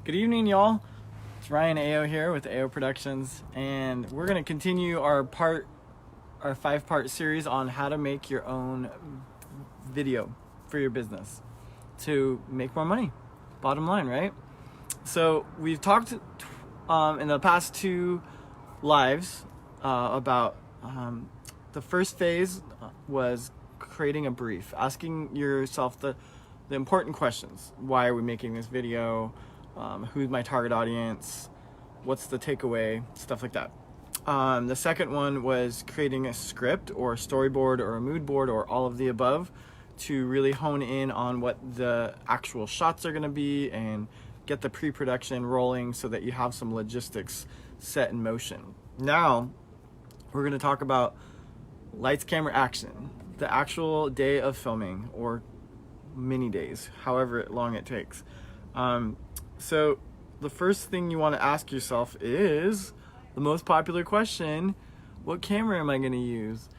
Good evening, y'all. It's Ryan AO here with AO Productions, and we're going to continue our 5-part series on how to make your own video for your business to make more money. Bottom line, right? So we've talked in the past 2 lives about the first phase was creating a brief, asking yourself the important questions. Why are we making this video? Who's my target audience? What's the takeaway? Stuff like that. The second one was creating a script or a storyboard or a mood board or all of the above to really hone in on what the actual shots are going to be and get the pre-production rolling so that you have some logistics set in motion. Now, we're going to talk about lights, camera, action. The actual day of filming, or many days, however long it takes. So the first thing you want to ask yourself is the most popular question: what camera am I going to use?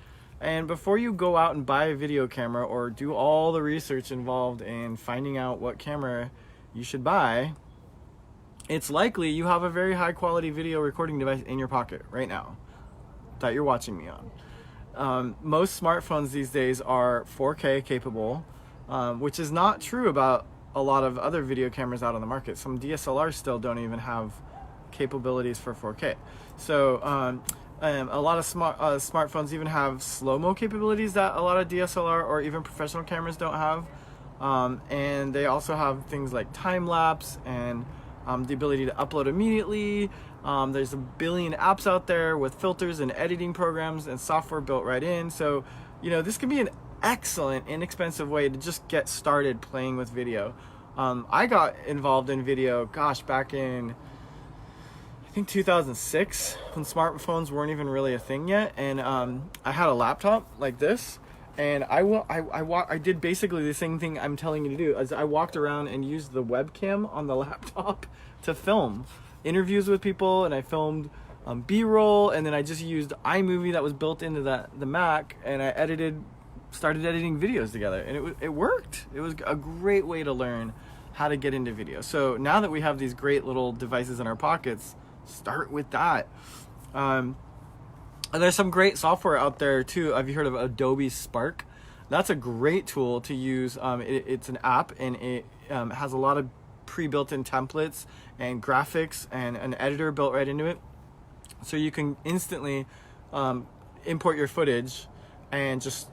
And before you go out and buy a video camera or do all the research involved in finding out what camera you should buy, it's likely you have a very high quality video recording device in your pocket right now that you're watching me on. Most smartphones these days are 4K capable, which is not true about a lot of other video cameras out on the market. Some DSLRs still don't even have capabilities for 4K. So a lot of smartphones even have slow-mo capabilities that a lot of DSLR or even professional cameras don't have. And they also have things like time-lapse and the ability to upload immediately. There's a billion apps out there with filters and editing programs and software built right in. So, this can be an excellent, inexpensive way to just get started playing with video. I got involved in video, back in, I think 2006, when smartphones weren't even really a thing yet. And I had a laptop like this, and I did basically the same thing I'm telling you to do. As I walked around and used the webcam on the laptop to film interviews with people, and I filmed B-roll, and then I just used iMovie that was built into the Mac, and I started editing videos together, and it worked. It was a great way to learn how to get into video. So now that we have these great little devices in our pockets, start with that. And there's some great software out there too. Have you heard of Adobe Spark? That's a great tool to use. It's an app, and it has a lot of pre-built-in templates and graphics and an editor built right into it. So you can instantly import your footage, and just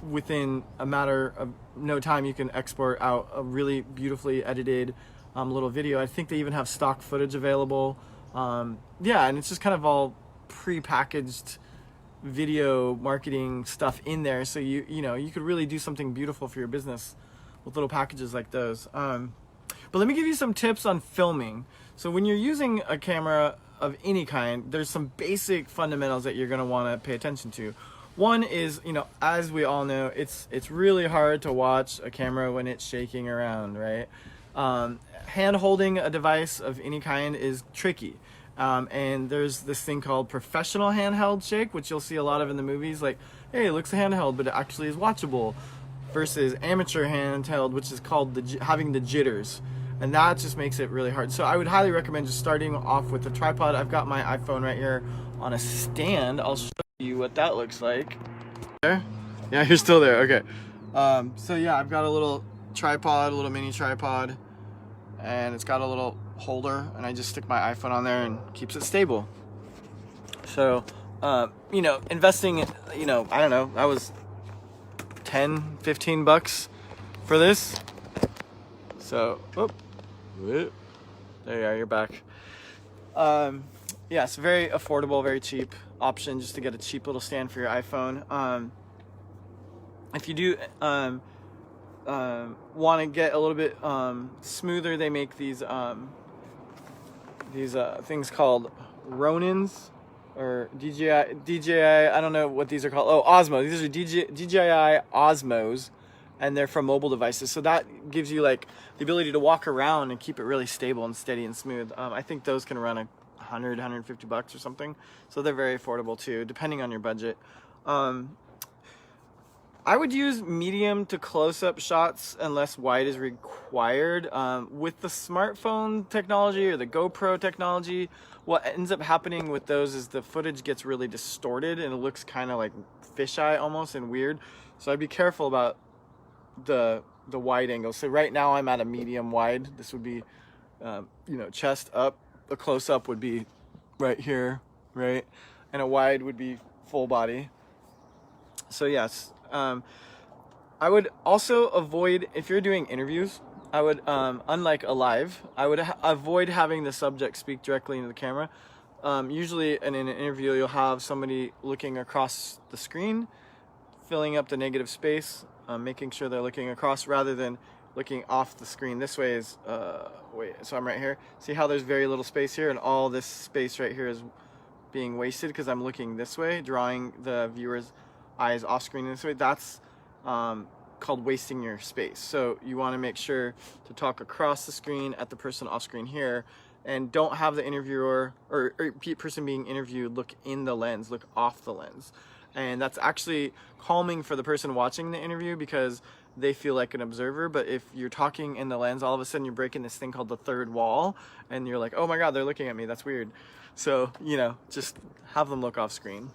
within a matter of no time you can export out a really beautifully edited little video. I think they even have stock footage available. And it's just kind of all pre-packaged video marketing stuff in there, so you could really do something beautiful for your business with little packages like those. But let me give you some tips on filming. So when you're using a camera of any kind, there's some basic fundamentals that you're going to want to pay attention to. One is, as we all know, it's really hard to watch a camera when it's shaking around, right? Hand holding a device of any kind is tricky. And there's this thing called professional handheld shake, which you'll see a lot of in the movies, like, hey, it looks handheld, but it actually is watchable, versus amateur handheld, which is called having the jitters. And that just makes it really hard. So I would highly recommend just starting off with a tripod. I've got my iPhone right here on a stand. I'll show you what that looks like. There? Yeah, you're still there. Okay. So yeah, I've got a little tripod, a little mini tripod, and it's got a little holder, and I just stick my iPhone on there and keeps it stable. So, investing, I don't know, that was 10, 15 bucks for this. So, there you are, you're back. It's very affordable, very cheap option just to get a cheap little stand for your iPhone. If you do want to get a little bit smoother, they make these things called Ronins or DJI. I don't know what these are called. Oh, Osmos. These are DJI Osmos, and they're from mobile devices. So that gives you like the ability to walk around and keep it really stable and steady and smooth. I think those can run $150 or something. So they're very affordable too, depending on your budget. I would use medium to close-up shots unless wide is required. With the smartphone technology or the GoPro technology, what ends up happening with those is the footage gets really distorted and it looks kind of like fisheye almost and weird. So I'd be careful about the wide angle. So right now I'm at a medium wide. This would be, you know, chest up. A close-up would be right here, right? And a wide would be full body. So yes. I would also avoid, if you're doing interviews, I would, unlike a live, I would avoid having the subject speak directly into the camera. Usually in an interview, you'll have somebody looking across the screen, filling up the negative space, making sure they're looking across rather than looking off the screen. This way is, wait, so I'm right here. See how there's very little space here and all this space right here is being wasted because I'm looking this way, drawing the viewer's eyes off screen this way. That's called wasting your space. So you want to make sure to talk across the screen at the person off screen here, and don't have the interviewer or person being interviewed look in the lens, look off the lens. And that's actually calming for the person watching the interview because they feel like an observer. But if you're talking in the lens, all of a sudden you're breaking this thing called the third wall and you're like, oh my God, they're looking at me, that's weird. So, you know, just have them look off screen.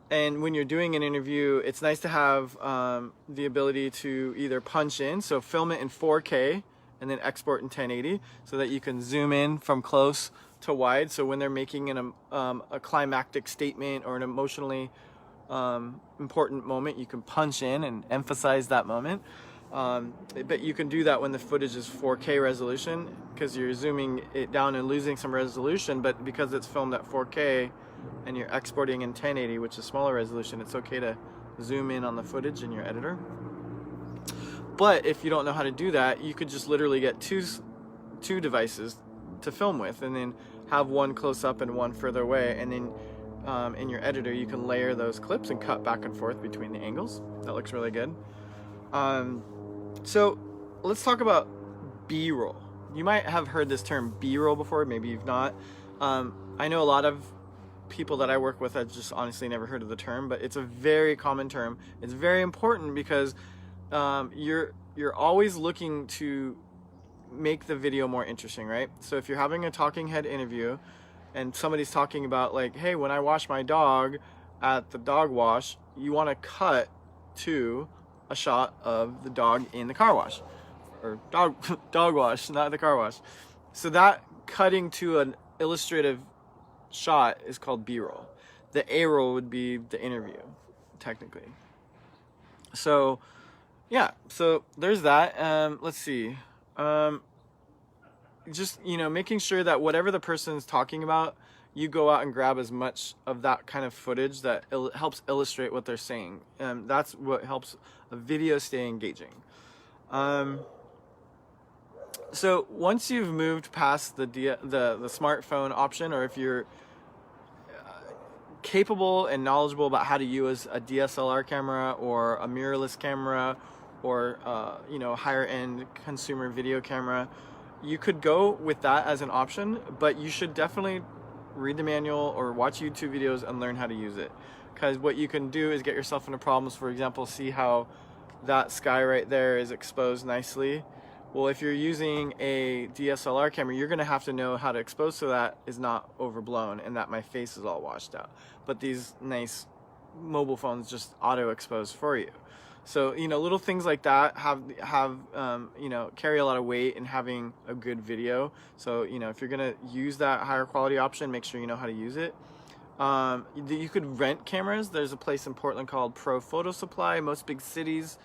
And when you're doing an interview, it's nice to have the ability to either punch in, so film it in 4K and then export in 1080 so that you can zoom in from close to wide. So when they're making a climactic statement or an emotionally important moment, you can punch in and emphasize that moment. But you can do that when the footage is 4K resolution because you're zooming it down and losing some resolution, but because it's filmed at 4K, and you're exporting in 1080, which is smaller resolution, it's okay to zoom in on the footage in your editor. But if you don't know how to do that, you could just literally get two devices to film with and then have one close up and one further away, and then in your editor you can layer those clips and cut back and forth between the angles. That looks really good. So let's talk about B-roll. You might have heard this term B-roll before, maybe you've not. I know a lot of people that I work with, I've just honestly never heard of the term, but it's a very common term. It's very important because you're always looking to make the video more interesting, right? So if you're having a talking head interview and somebody's talking about like, hey, when I wash my dog at the dog wash, you want to cut to a shot of the dog in the car wash, or dog wash, not the car wash. So that cutting to an illustrative shot is called B-roll. The A-roll would be the interview, technically. So yeah, so there's that. Let's see. Just, you know, making sure that whatever the person's talking about, you go out and grab as much of that kind of footage that helps illustrate what they're saying. That's what helps a video stay engaging. So once you've moved past the smartphone option, or if you're capable and knowledgeable about how to use a DSLR camera or a mirrorless camera or you know, higher end consumer video camera, you could go with that as an option, but you should definitely read the manual or watch YouTube videos and learn how to use it. Because what you can do is get yourself into problems. For example, see how that sky right there is exposed nicely. Well, if you're using a DSLR camera, you're going to have to know how to expose so that is not overblown and that my face is all washed out. But these nice mobile phones just auto expose for you. So, you know, little things like that have you know, carry a lot of weight in having a good video. So, you know, if you're going to use that higher quality option, make sure you know how to use it. You could rent cameras. There's a place in Portland called Pro Photo Supply. Most big cities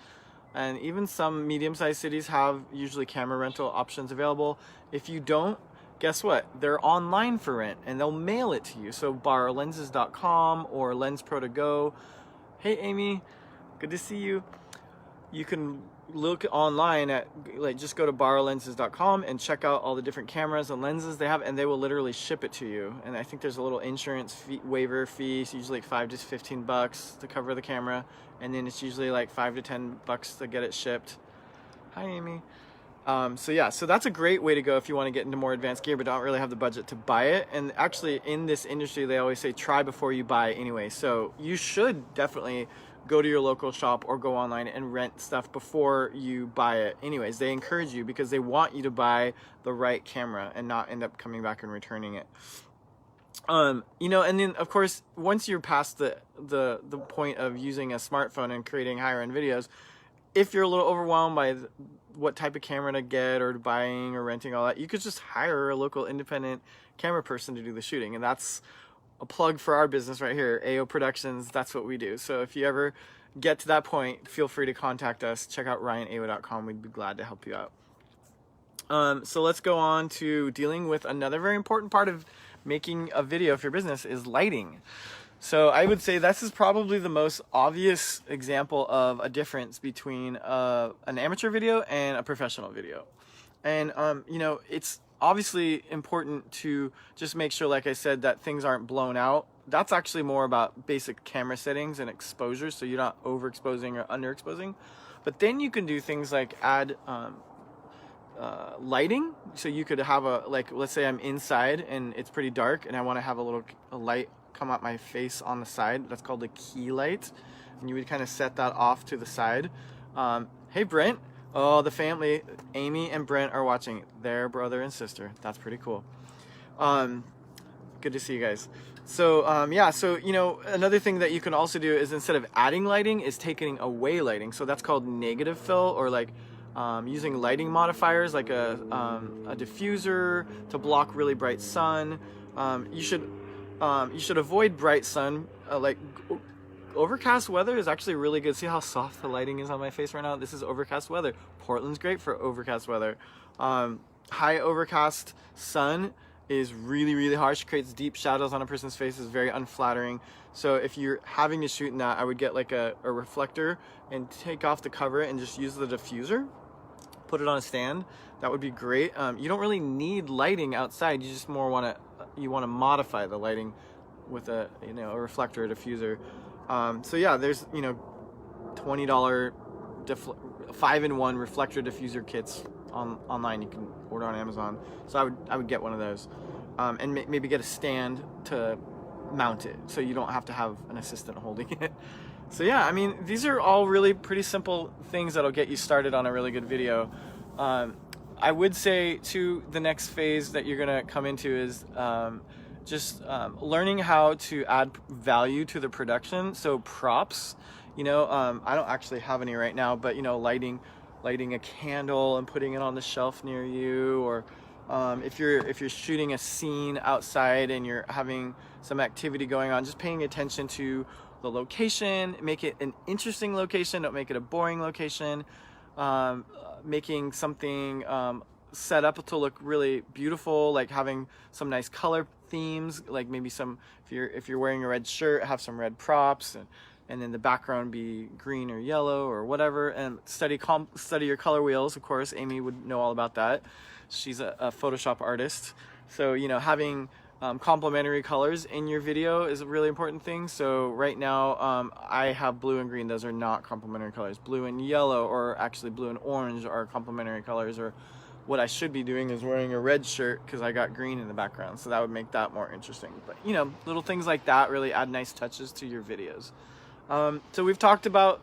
and even some medium-sized cities have usually camera rental options available. If you don't, guess what? They're online for rent and they'll mail it to you. So borrowlenses.com or LensPro2Go. Hey Amy, good to see you. You can look online at, like, just go to borrowlenses.com and check out all the different cameras and lenses they have, and they will literally ship it to you. And I think there's a little insurance waiver fee. It's usually like $5 to $15 to cover the camera, and then it's usually like $5 to $10 to get it shipped. Hi Amy. So yeah, so that's a great way to go if you want to get into more advanced gear but don't really have the budget to buy it. And actually in this industry they always say try before you buy anyway, so you should definitely go to your local shop or go online and rent stuff before you buy it. Anyways, they encourage you because they want you to buy the right camera and not end up coming back and returning it. You know, and then of course, once you're past the point of using a smartphone and creating higher end videos, if you're a little overwhelmed by what type of camera to get or buying or renting, all that, you could just hire a local independent camera person to do the shooting. And that's a plug for our business right here, AO Productions. That's what we do. So if you ever get to that point, feel free to contact us. Check out ryanao.com. We'd be glad to help you out. So let's go on to dealing with another very important part of making a video for your business is lighting. So I would say this is probably the most obvious example of a difference between an amateur video and a professional video. And you know, it's obviously important to just make sure, like I said, that things aren't blown out. That's actually more about basic camera settings and exposure, so you're not overexposing or underexposing. But then you can do things like add lighting. So you could have let's say I'm inside and it's pretty dark and I want to have a light come out my face on the side. That's called a key light, and you would kind of set that off to the side. Hey Brent, oh, the family, Amy and Brent are watching. They're brother and sister. That's pretty cool. Good to see you guys. So yeah, so you know, another thing that you can also do is instead of adding lighting is taking away lighting. So that's called negative fill, or like using lighting modifiers like a diffuser to block really bright sun. You should avoid bright sun. Like overcast weather is actually really good. See how soft the lighting is on my face right now? This is overcast weather. Portland's great for overcast weather. High overcast sun is really, really harsh, creates deep shadows on a person's face, is very unflattering. So if you're having to shoot in that, I would get like a reflector and take off the cover and just use the diffuser, put it on a stand. That would be great. You don't really need lighting outside. You just more want to modify the lighting with a reflector or diffuser. So yeah, there's $20 5-in-1 reflector diffuser kits online. You can order on Amazon. So I would get one of those, and maybe get a stand to mount it, so you don't have to have an assistant holding it. So yeah, I mean, these are all really pretty simple things that'll get you started on a really good video. I would say too, the next phase that you're gonna come into is just learning how to add value to the production. So props, I don't actually have any right now, but lighting a candle and putting it on the shelf near you, or if you're shooting a scene outside and you're having some activity going on, just paying attention to the location. Make it an interesting location, don't make it a boring location. Making something set up to look really beautiful, like having some nice color themes, like maybe if you're wearing a red shirt, have some red props, and then the background be green or yellow or whatever. And study your color wheels. Of course, Amy would know all about that. She's a Photoshop artist. So having complementary colors in your video is a really important thing. So right now I have blue and green. Those are not complementary colors. Blue and yellow, or actually blue and orange, are complementary colors. Or what I should be doing is wearing a red shirt because I got green in the background, so that would make that more interesting. But little things like that really add nice touches to your videos. So we've talked about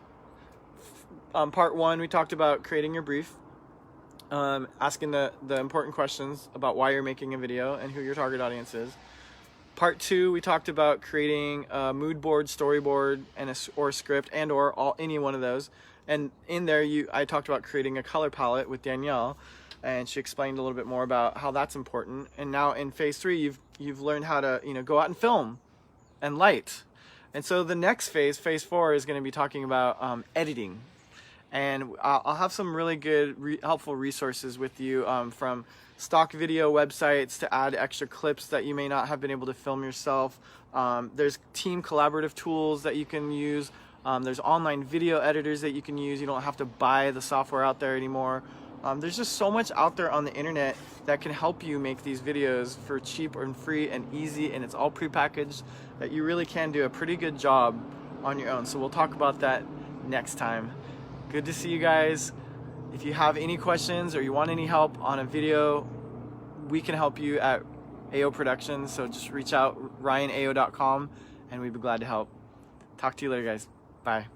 part one. We talked about creating your brief, asking the important questions about why you're making a video and who your target audience is. Part two, we talked about creating a mood board, storyboard, and or script, and or any one of those. And in there, I talked about creating a color palette with Danielle, and she explained a little bit more about how that's important. And now in phase three, you've learned how to go out and film and light. And so the next phase 4, is going to be talking about editing. And I'll have some really good, helpful resources with you, from stock video websites to add extra clips that you may not have been able to film yourself. There's team collaborative tools that you can use. There's online video editors that you can use. You don't have to buy the software out there anymore. There's just so much out there on the internet that can help you make these videos for cheap and free and easy, and it's all prepackaged, that you really can do a pretty good job on your own. So we'll talk about that next time. Good to see you guys. If you have any questions or you want any help on a video, we can help you at AO Productions. So just reach out, ryanao.com, and we'd be glad to help. Talk to you later, guys. Bye.